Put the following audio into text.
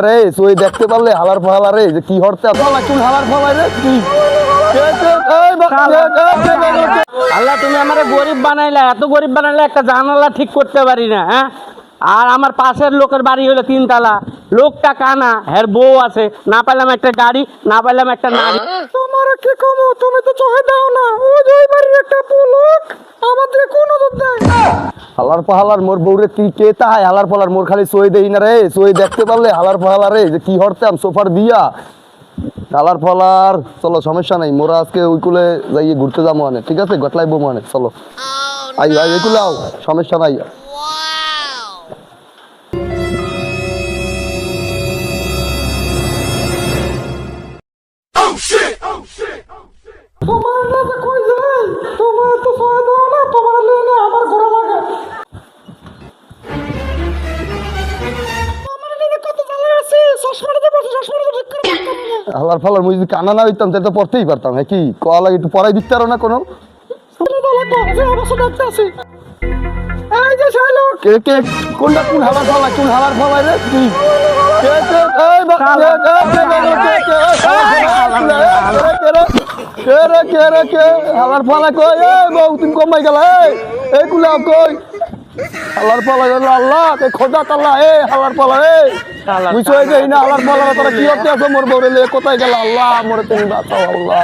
রে তুই দেখতে পারলে হালার ফালা রে যে কি হরতে কোন হালার ফালা রে কি আল্লাহ তুমি আমারে গরিব বানাইলা, এত গরিব বানাইলা একটা জানালা ঠিক করতে পারি না। হ্যাঁ, আর আমার পাশের লোকের বাড়ি হলো 3 তলা, লোকটা কানা, এর বউ আছে, না পাইলাম একটা গাড়ি, না পাইলাম একটা নারী। তোমার কি কম, তুমি তো চোখে দাও না ওই যে ওই বাড়ির একটা লোক আমাদের কোন নজর দেয় হালার পাহালার মোর বউরে তুই কে তাই হালার পাহালার মোর খালি সই দেই না রে সই দেখতে পারলে হালার পাহালা রে যে কি হরতাম সোফার দিয়া হালার পাহালার। চলো সমস্যা নাই, মোরা আজকে ওই কুলে যাইয়ে ঘুরতে যাবো মানে, ঠিক আছে গটলাইবো মানে, চলো আই আই এগুলো সমস্যা নাই। তোমার রাজা কই যায়, তোমার তো সয় দাও না, তোমার লেলে আমার ঘোরা লাগে। আমার লেলে কত জ্বালা আছে, চশমাটা পড়ছে, চশমাটা ঠিক করে পারতাম না। হালার ফালার মুই যদি কানা না হইতাম তাহলে তো পড়তেই পারতাম। হ্যাঁ কি কোয়া লাগে একটু পড়াই দিতে পারো না কোনো কে কে কোনটা কোন হালার ফালা কোন হালার ফালা রে কি কে কে এই কে হালার ফালা কই এ বউ তুমি কমাই গেল এই কুলা কই হালার পালা গেল আল্লাহ কে খোদা তাল্লা এ হালার পালা এ বুঝছো এই যে না হালার পালা তোরা কি করতে আছো মোর বউরে কোথায় গেল আল্লাহ মোরে তুমি বাঁচাও আল্লাহ।